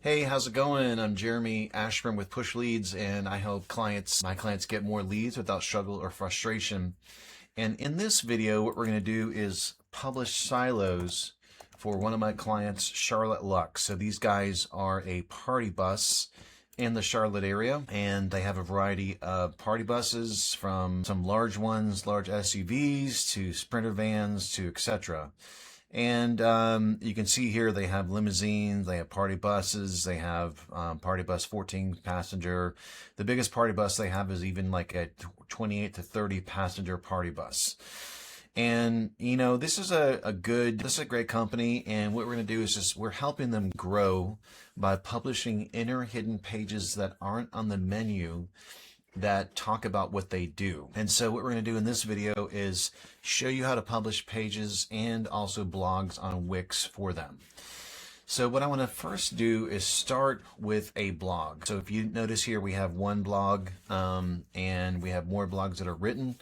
Hey, how's it going? I'm Jeremy Ashburn with Push Leads, and I help my clients get more leads without struggle or frustration. And in this video, what we're going to do is publish silos for one of my clients, Charlotte Lux. So these guys are a party bus in the Charlotte area, and they have a variety of party buses from some large ones, large SUVs, to Sprinter vans, to etc. And you can see here they have limousines, they have party buses, they have party bus 14 passenger. The biggest party bus they have is even like a 28 to 30 passenger party bus. And this is this is a great company, and what we're going to do is we're helping them grow by publishing inner hidden pages that aren't on the menu that talk about what they do. And so what we're going to do in this video is show you how to publish pages and also blogs on Wix for them. So what I want to first do is start with a blog. So if you notice here, we have one blog and we have more blogs that are written.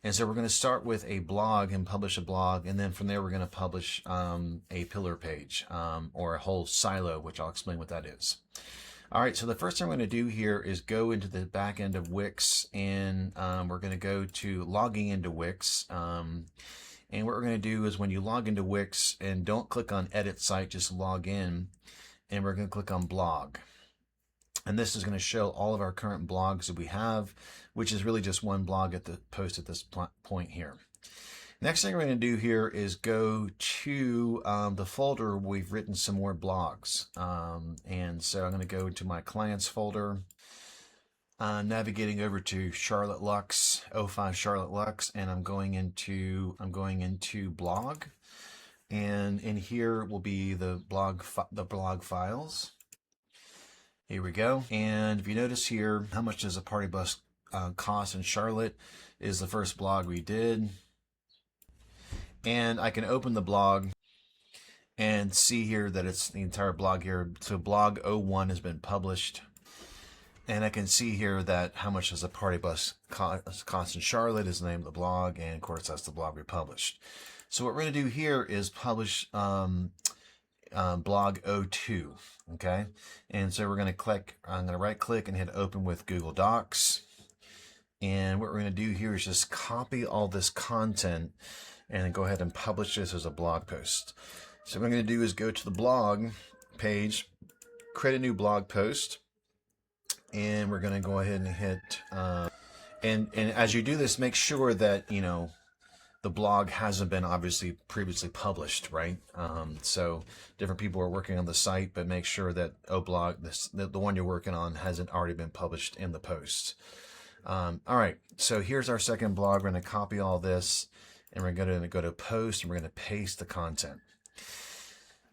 And so we're going to start with a blog and publish a blog, and then from there we're going to publish a pillar page or a whole silo, which I'll explain what that is. All right, so the first thing I'm going to do here is go into the back end of Wix, and we're going to go to logging into Wix. And what we're going to do is when you log into Wix, and don't click on edit site, just log in, and we're going to click on blog. And this is going to show all of our current blogs that we have, which is really just one blog at the post at this point here. Next thing we're going to do here is go to the folder where we've written some more blogs. And so I'm going to go into my clients folder, navigating over to Charlotte Lux, 05 Charlotte Lux, and I'm going into blog. And in here will be the blog files. Here we go. And if you notice here, how much does a party bus cost in Charlotte is the first blog we did. And I can open the blog and see here that it's the entire blog here. So blog 01 has been published. And I can see here that how much does a party bus cost in Charlotte is the name of the blog. And of course, that's the blog we published. So what we're going to do here is publish blog 02. Okay. And so we're going to I'm going to right click and hit open with Google Docs. And what we're going to do here is just copy all this content and go ahead and publish this as a blog post. So what I'm going to do is go to the blog page, create a new blog post, and we're going to go ahead and hit, and as you do this, make sure that, the blog hasn't been obviously previously published, right? So different people are working on the site, but make sure that the one you're working on hasn't already been published in the post. All right, so here's our second blog. We're going to copy all this, and we're going to go to post, and we're going to paste the content.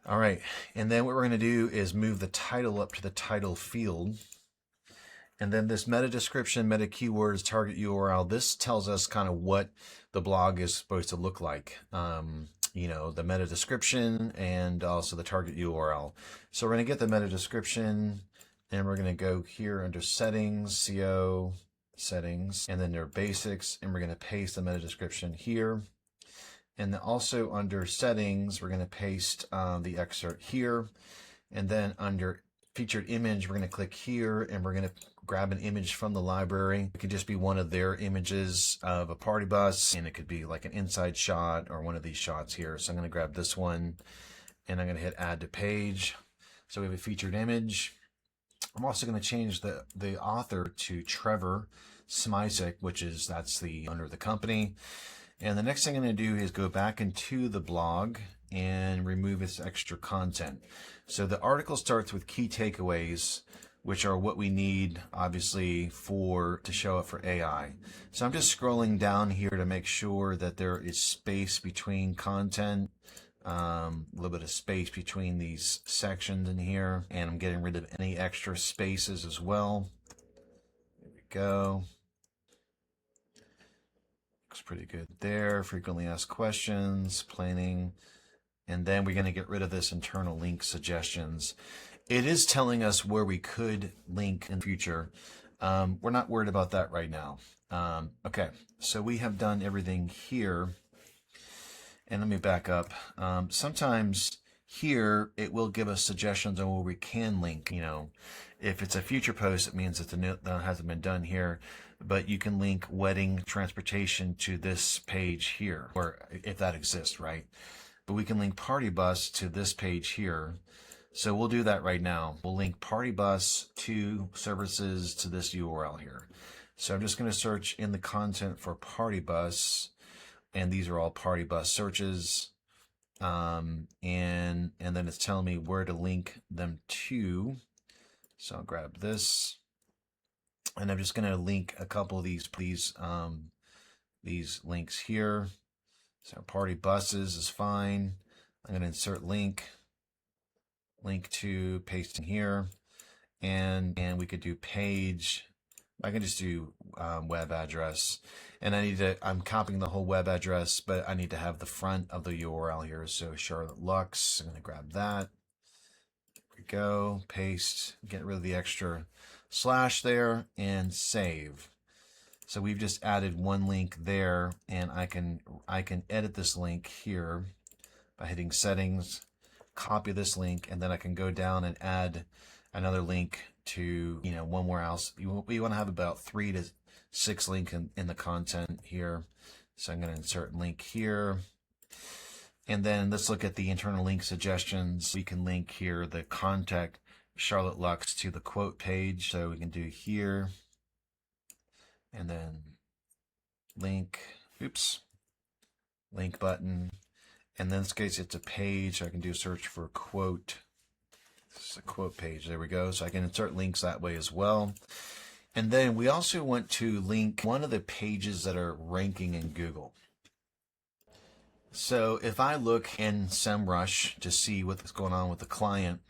All right, and then what we're going to do is move the title up to the title field. And then this meta description, meta keywords, target URL, this tells us kind of what the blog is supposed to look like. The meta description and also the target URL. So we're going to get the meta description, and we're going to go here under settings, SEO, settings, and then there are basics, and we're going to paste the meta description here. And then also under settings, we're going to paste the excerpt here. And then under featured image, we're going to click here, and we're going to grab an image from the library. It could just be one of their images of a party bus, and it could be like an inside shot or one of these shots here. So I'm going to grab this one, and I'm going to hit add to page. So we have a featured image. I'm also going to change the author to Trevor Smizek, that's the owner of the company. And the next thing I'm going to do is go back into the blog and remove its extra content. So the article starts with key takeaways, which are what we need, obviously, to show up for AI. So I'm just scrolling down here to make sure that there is space between content, a little bit of space between these sections in here, and I'm getting rid of any extra spaces as well. There we go. Looks pretty good there. Frequently asked questions, planning, and then we're going to get rid of this internal link suggestions. It is telling us where we could link in the future. We're not worried about that right now. Okay, so we have done everything here. And let me back up. Sometimes here it will give us suggestions on where we can link. You know, if it's a future post, it means that that hasn't been done here, but you can link wedding transportation to this page here, or if that exists, right? But we can link party bus to this page here. So we'll do that right now. We'll link party bus to services to this URL here. So I'm just going to search in the content for party bus, and these are all party bus searches. And then it's telling me where to link them to. So I'll grab this, and I'm just going to link a couple of these links here. So party buses is fine. I'm going to insert link to, paste in here, and we could do page. I can just do web address, and I'm copying the whole web address, but I need to have the front of the URL here. So Charlotte Lux, I'm going to grab that. There we go, paste, get rid of the extra slash there, and save. So we've just added one link there, and I can edit this link here by hitting settings, copy this link, and then I can go down and add another link to, you know, one more else. We want to have about 3 to 6 links in the content here. So I'm going to insert link here. And then let's look at the internal link suggestions. We can link here the contact Charlotte Lux to the quote page. So we can do here, and then link button. And in this case, it's a page. So I can do a search for quote. This is a quote page. There we go. So I can insert links that way as well. And then we also want to link one of the pages that are ranking in Google. So if I look in SEMrush to see what's going on with the client,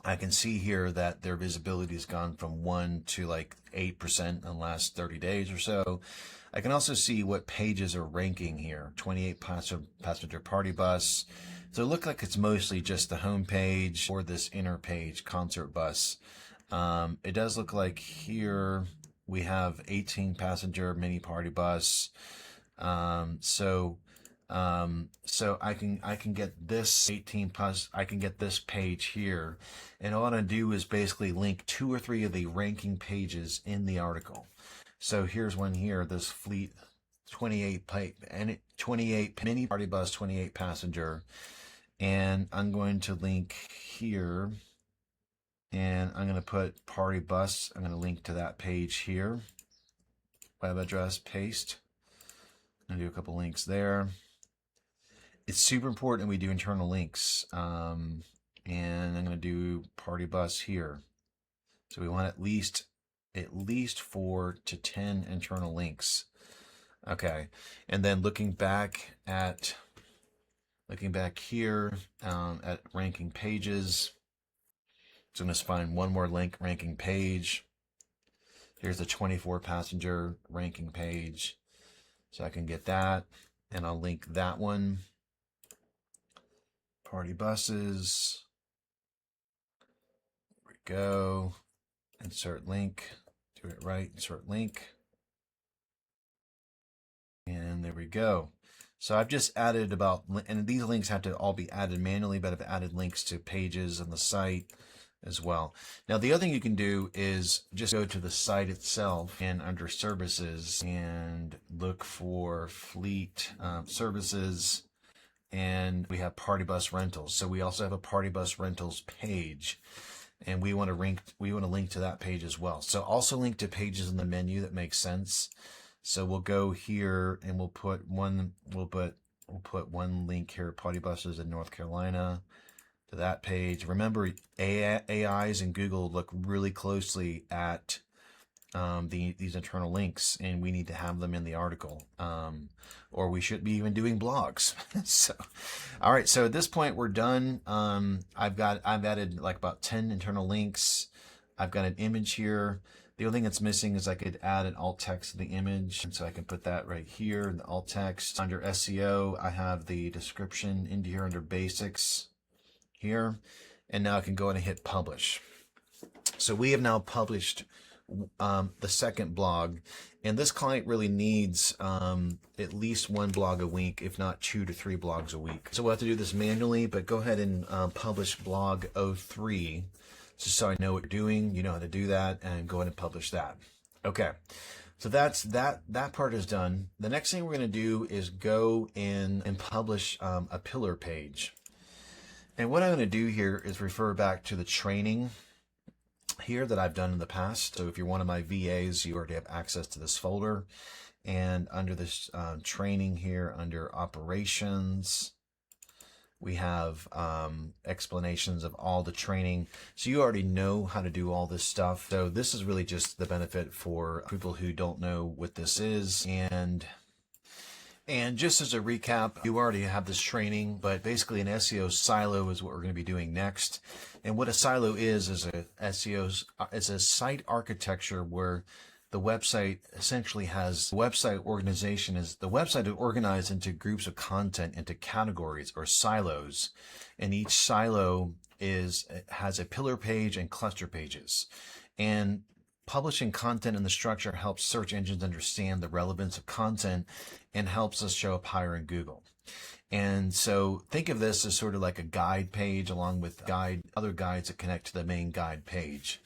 I can see here that their visibility has gone from 1 to like 8% in the last 30 days or so. I can also see what pages are ranking here. 28 passenger party bus. So it looks like it's mostly just the home page or this inner page, concert bus. It does look like here we have 18 passenger mini party bus. So I can get this 18 plus, I can get this page here, and all I do is basically link 2 or 3 of the ranking pages in the article. So here's one here, this fleet 28 mini party bus, 28 passenger, and I'm going to link here, and I'm going to put party bus. I'm going to link to that page here, web address, paste. I'm going to do a couple links there. It's super important we do internal links, and I'm going to do party bus here. So we want at least 4 to 10 internal links. Okay, and then looking back here at ranking pages, so I'm going to find one more link ranking page. Here's the 24 passenger ranking page, so I can get that, and I'll link that one. Party buses. There we go. Insert link. Do it right. Insert link. And there we go. So I've just added and these links have to all be added manually, but I've added links to pages on the site as well. Now the other thing you can do is just go to the site itself and under services and look for fleet services. And we have party bus rentals. So we also have a party bus rentals page, and we want to link to that page as well. So also link to pages in the menu that make sense. So we'll go here and we'll put one link here, party buses in North Carolina, to that page. Remember, AIs in Google look really closely at these internal links, and we need to have them in the article, or we should be even doing blogs. So, all right. So at this point, we're done. I've added like about 10 internal links. I've got an image here. The only thing that's missing is I could add an alt text to the image, and so I can put that right here in the alt text. Under SEO, I have the description into here under basics here, and now I can go in and hit publish. So we have now published the second blog. And this client really needs at least one blog a week, if not 2 to 3 blogs a week. So we'll have to do this manually, but go ahead and publish blog 03, just so I know what you're doing. You know how to do that, and go ahead and publish that. Okay. So that part is done. The next thing we're going to do is go in and publish a pillar page. And what I'm going to do here is refer back to the training here that I've done in the past. So if you're one of my VAs, you already have access to this folder. And under this training here, under operations, we have explanations of all the training. So you already know how to do all this stuff. So this is really just the benefit for people who don't know what this is. And just as a recap, you already have this training, but basically an SEO silo is what we're going to be doing next. And what a silo is a it's a site architecture where the website essentially has website organization is the website is organized into groups of content, into categories or silos, and each silo has a pillar page and cluster pages. And publishing content in the structure helps search engines understand the relevance of content and helps us show up higher in Google. And so think of this as sort of like a guide page along with other guides that connect to the main guide page.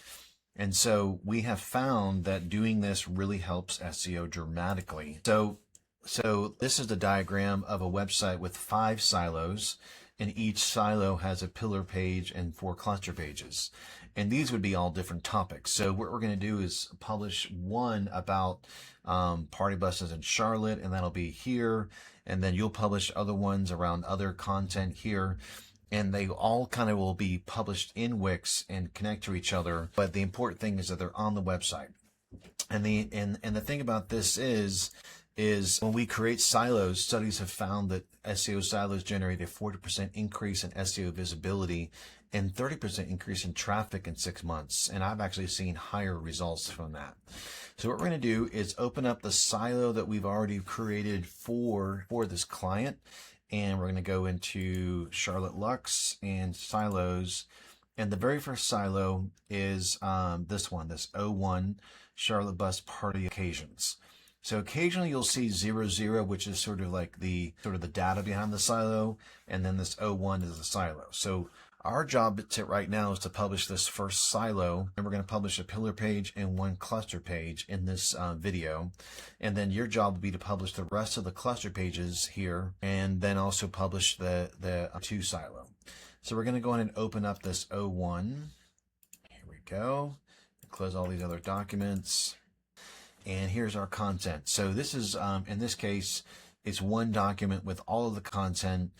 And so we have found that doing this really helps SEO dramatically. So this is the diagram of a website with 5 silos, and each silo has a pillar page and 4 cluster pages. And these would be all different topics. So what we're going to do is publish one about party buses in Charlotte, and that'll be here. And then you'll publish other ones around other content here. And they all kind of will be published in Wix and connect to each other. But the important thing is that they're on the website. And the thing about this is when we create silos, studies have found that SEO silos generate a 40% increase in SEO visibility and 30% increase in traffic in 6 months. And I've actually seen higher results from that. So what we're going to do is open up the silo that we've already created for this client. And we're going to go into Charlotte Lux and silos. And the very first silo is this one, this 01, Charlotte Bus Party Occasions. So occasionally you'll see 00, which is sort of like the data behind the silo, and then this 01 is the silo. So our job right now is to publish this first silo, and we're going to publish a pillar page and 1 cluster page in this video. And then your job will be to publish the rest of the cluster pages here, and then also publish the 2 silo. So we're going to go in and open up this 01. Here we go. Close all these other documents. And here's our content. So this is, in this case, it's 1 document with all of the content.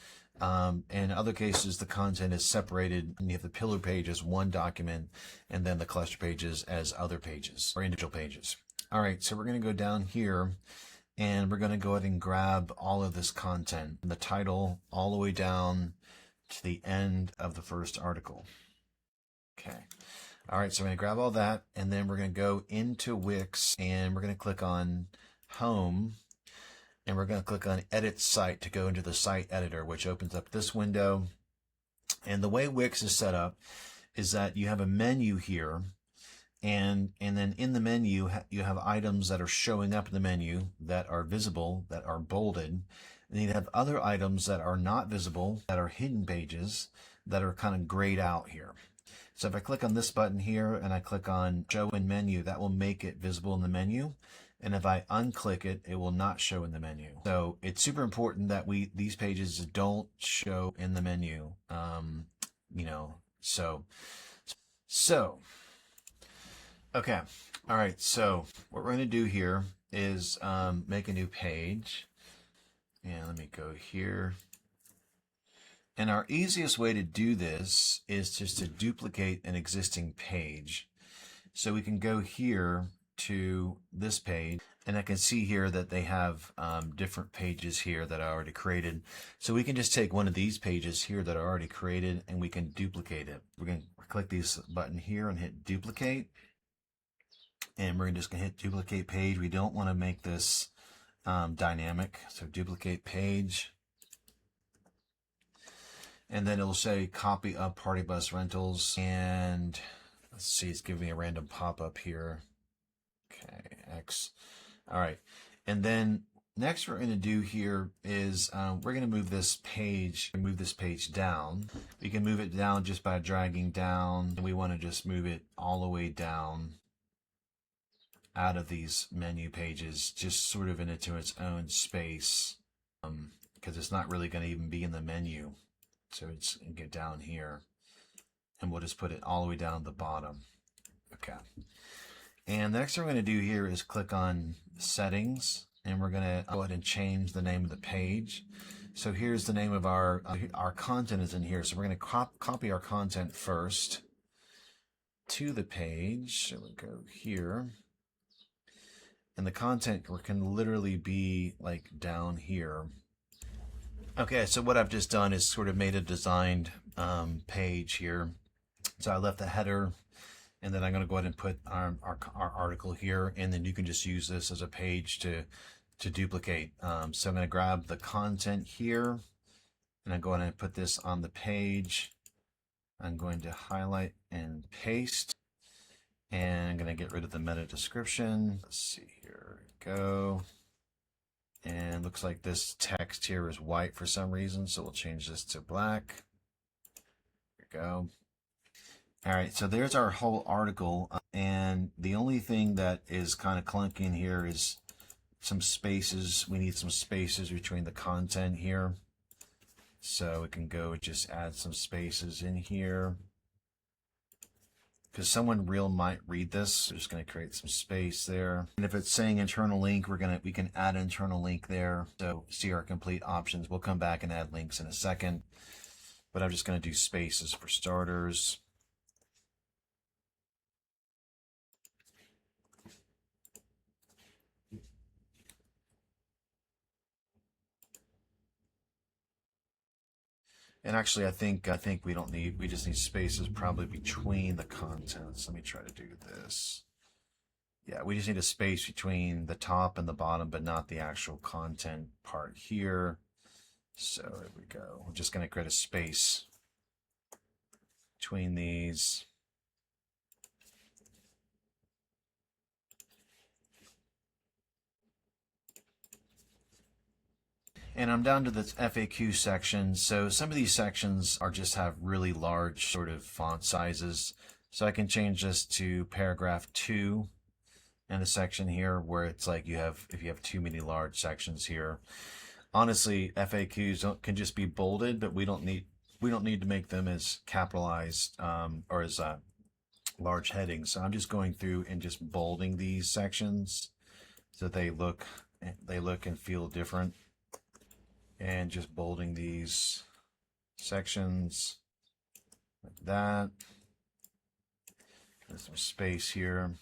In other cases, the content is separated, and you have the pillar page as 1 document, and then the cluster pages as other pages or individual pages. All right, so we're going to go down here, and we're going to go ahead and grab all of this content, the title all the way down to the end of the first article. Okay. All right, so we're going to grab all that, and then we're going to go into Wix, and we're going to click on Home, and we're going to click on Edit Site to go into the site editor, which opens up this window. And the way Wix is set up is that you have a menu here, and then in the menu you have items that are showing up in the menu that are visible, that are bolded, and you have other items that are not visible, that are hidden pages, that are kind of grayed out here. So if I click on this button here and I click on Show in Menu, that will make it visible in the menu. And if I unclick it, it will not show in the menu. So it's super important that these pages don't show in the menu. Okay. All right. So what we're going to do here is make a new page. And let me go here. And our easiest way to do this is just to duplicate an existing page. So we can go here to this page, and I can see here that they have different pages here that I already created. So we can just take one of these pages here that are already created, and we can duplicate it. We're going to click this button here and hit duplicate. And we're just going to hit duplicate page. We don't want to make this dynamic. So duplicate page. And then it'll say copy of party bus rentals. And let's see, it's giving me a random pop-up here. Okay, X. All right. And then next we're going to do here is we're going to move this page down. We can move it down just by dragging down. And we want to just move it all the way down out of these menu pages, just sort of into its own space, because it's not really going to even be in the menu. So it's going to get down here, and we'll just put it all the way down at the bottom. Okay. And the next thing we're going to do here is click on settings, and we're going to go ahead and change the name of the page. So here's the name of our content is in here. So we're going to copy our content first to the page. So we'll go here. And the content can literally be like down here. Okay, so what I've just done is sort of made a designed page here. So I left the header, and then I'm going to go ahead and put our article here, and then you can just use this as a page to duplicate. So I'm going to grab the content here, and I'm going to put this on the page. I'm going to highlight and paste, and I'm going to get rid of the meta description. Let's see, here we go. And looks like this text here is white for some reason, so we'll change this to black. There we go. All right, so there's our whole article, and the only thing that is kind of clunky in here is some spaces. We need some spaces between the content here. So we can go just add some spaces in here. Because someone real might read this, we're just going to create some space there. And if it's saying internal link, we can add internal link there. So see our complete options. We'll come back and add links in a second, but I'm just going to do spaces for starters. And actually, I think we just need spaces probably between the contents. Let me try to do this. Yeah, we just need a space between the top and the bottom, but not the actual content part here. So there we go. We're just going to create a space between these. And I'm down to the FAQ section. So some of these sections are just have really large sort of font sizes. So I can change this to paragraph 2 in a section here where it's like if you have too many large sections here. Honestly, FAQs can just be bolded, but we don't need to make them as capitalized or as large headings. So I'm just going through and just bolding these sections so they look and feel different. And just bolding these sections like that. There's some space here.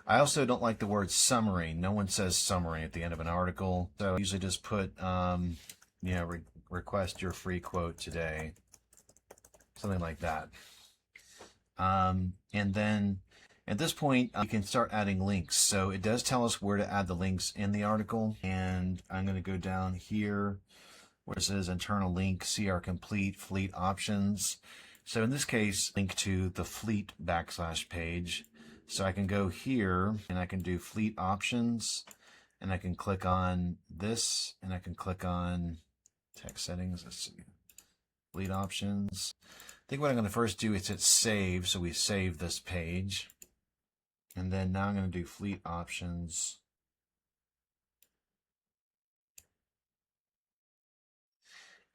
I also don't like the word summary. No one says summary at the end of an article. So I usually just put, request your free quote today. Something like that. And then at this point, you can start adding links. So it does tell us where to add the links in the article. And I'm going to go down here where it says internal link, see our complete fleet options. So in this case, link to the fleet / page. So I can go here and I can do fleet options, and I can click on this, and I can click on text settings. Let's see, fleet options. I think what I'm going to first do is hit save. So we save this page. And then now I'm going to do fleet options.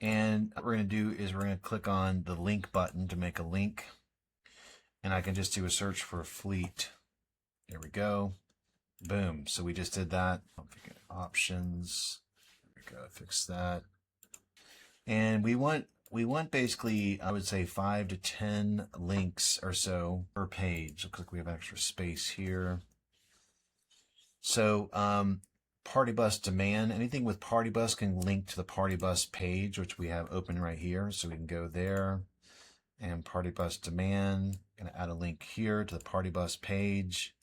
And what we're going to do is we're going to click on the link button to make a link. And I can just do a search for fleet. There we go. Boom. So we just did that. Options. There we go. Fix that. And we want basically, I would say 5 to 10 links or so per page. Looks like we have extra space here. So, Party Bus demand, anything with Party Bus can link to the Party Bus page, which we have open right here. So we can go there and Party Bus demand. I'm going to add a link here to the Party Bus page.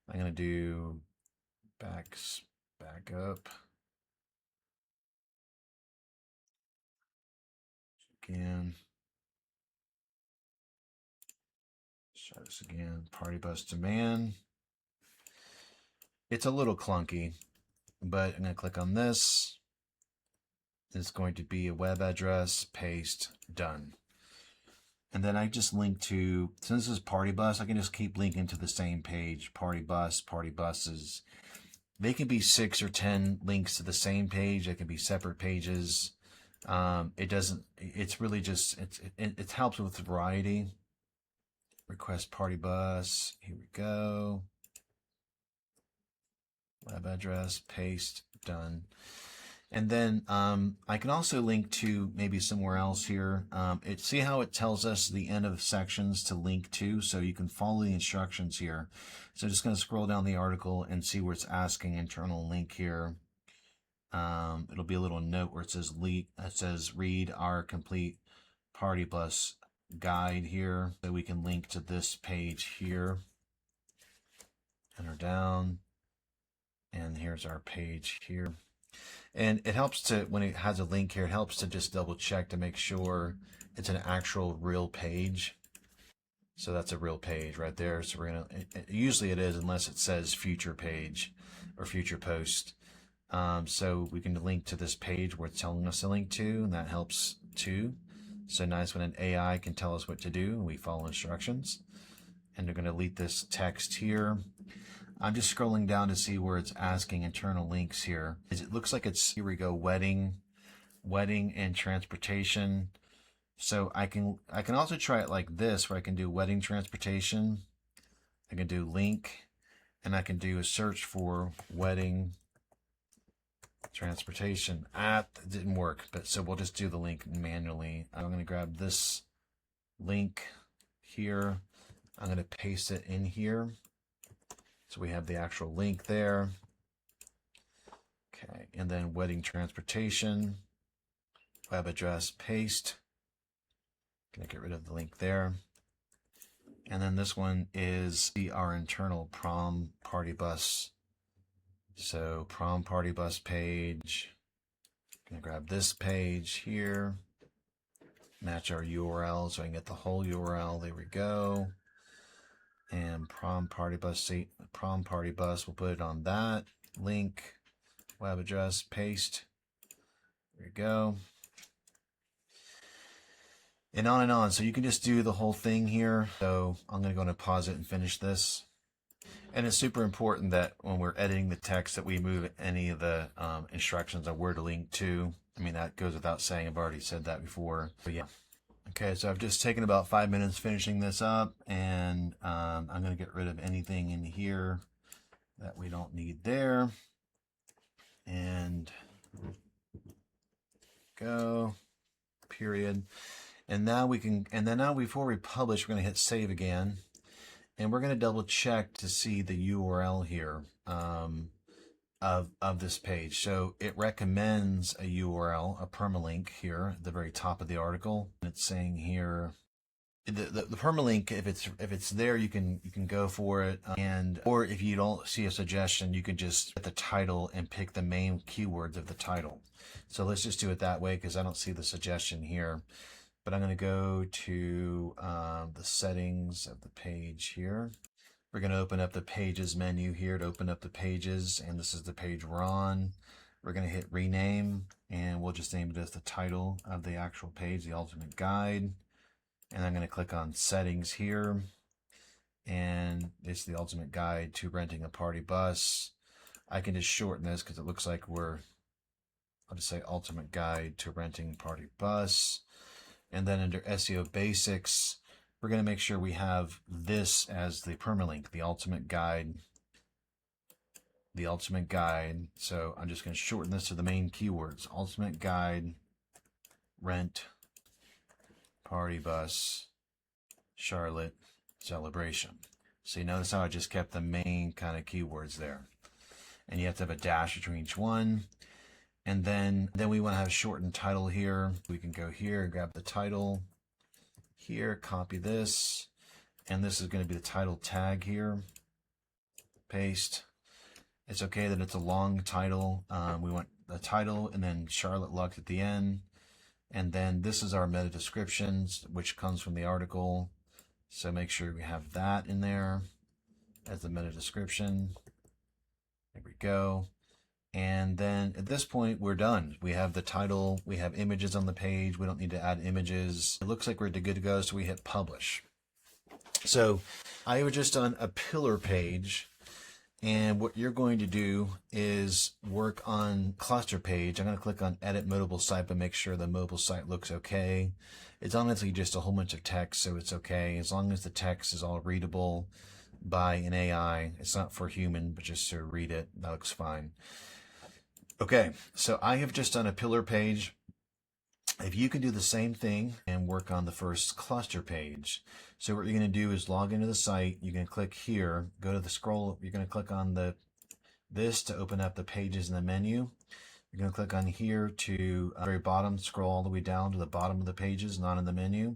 I'm going to do back up. Again. Let's try this again. Party Bus demand. It's a little clunky, but I'm going to click on this. It's going to be a web address, paste, done. And then I just link to, since this is Party Bus, I can just keep linking to the same page. Party Bus, Party Buses. They can be 6 or 10 links to the same page. They can be separate pages. It doesn't, it's really just, it helps with variety. Request Party Bus. Here we go. Web address, paste, done. And then I can also link to maybe somewhere else here. See how it tells us the end of sections to link to, so you can follow the instructions here. So just going to scroll down the article and see where it's asking internal link here. It'll be a little note where it says read our complete Party Bus guide here. So we can link to this page here. Enter down. And here's our page here. And it helps to, when it has a link here, it helps to just double check to make sure it's an actual real page. So that's a real page right there. So we're going to, usually it is, unless it says future page or future post. So we can link to this page where it's telling us to link to, and that helps too. So nice when an AI can tell us what to do and we follow instructions. And they're going to delete this text here. I'm just scrolling down to see where it's asking internal links here. It looks like it's, here we go, wedding and transportation. So I can also try it like this, where I can do wedding transportation. I can do link, and I can do a search for wedding transportation. That didn't work, but so we'll just do the link manually. I'm going to grab this link here. I'm going to paste it in here. So we have the actual link there. Okay, and then wedding transportation, web address, paste. Gonna get rid of the link there. And then this one is our internal prom party bus. So prom party bus page. Gonna grab this page here. Match our URL so I can get the whole URL. There we go. And prom party bus, we'll put it on that link, web address, paste. There we go. And on and on. So you can just do the whole thing here. So I'm going to pause it and finish this. And it's super important that when we're editing the text that we move any of the instructions on where to link to. I mean, that goes without saying. I've already said that before. But yeah. Okay, so I've just taken about 5 minutes finishing this up, and I'm going to get rid of anything in here that we don't need there. And go, period. And now we can, and then now before we publish, we're going to hit save again. And we're going to double check to see the URL here of this page. So it recommends a URL, a permalink here at the very top of the article. It's saying here, the permalink, if it's there, you can go for it. Or if you don't see a suggestion, you can just get the title and pick the main keywords of the title. So let's just do it that way because I don't see the suggestion here. But I'm going to go to the settings of the page here. We're going to open up the pages menu here to open up the pages, and this is the page we're on. We're going to hit rename, and we'll just name it as the title of the actual page, the ultimate guide. And I'm going to click on settings here, and it's the ultimate guide to renting a party bus. I can just shorten this because it looks like I'll just say ultimate guide to renting party bus. And then under SEO basics, we're going to make sure we have this as the permalink, the ultimate guide. The ultimate guide. So I'm just going to shorten this to the main keywords. Ultimate guide, rent, party bus, Charlotte, celebration. So you notice how I just kept the main kind of keywords there. And you have to have a dash between each one. And then we want to have a shortened title here. We can go here and grab the title here, copy this, and this is going to be the title tag here. Paste. It's okay that it's a long title. We want the title and then Charlotte Luck at the end. And then this is our meta descriptions, which comes from the article. So make sure we have that in there as the meta description. There we go. And then at this point, we're done. We have the title, we have images on the page. We don't need to add images. It looks like we're good to go, so we hit publish. So I have just done a pillar page. And what you're going to do is work on cluster page. I'm going to click on edit mobile site, but make sure the mobile site looks okay. It's honestly just a whole bunch of text, so it's okay. As long as the text is all readable by an AI. It's not for human, but just to read it, that looks fine. Okay, so I have just done a pillar page. If you can do the same thing and work on the first cluster page. So what you're going to do is log into the site. You're going to click here, go to the scroll. You're going to click on this to open up the pages in the menu. You're going to click on here to the very bottom, scroll all the way down to the bottom of the pages, not in the menu.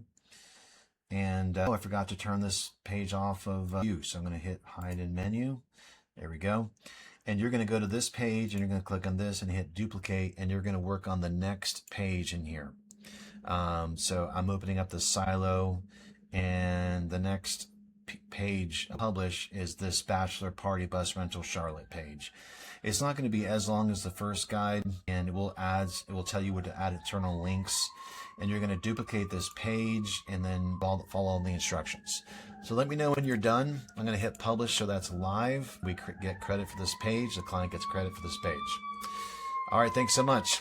And I forgot to turn this page off of view. So I'm going to hit hide in menu. There we go. And you're going to go to this page and you're going to click on this and hit duplicate, and you're going to work on the next page in here. So I'm opening up the silo, and the next page publish is this bachelor party bus rental Charlotte page. It's not going to be as long as the first guide, and it will tell you where to add internal links, and you're going to duplicate this page and then follow all the instructions. So let me know when you're done. I'm going to hit publish, so that's live. We get credit for this page. The client gets credit for this page. All right, thanks so much.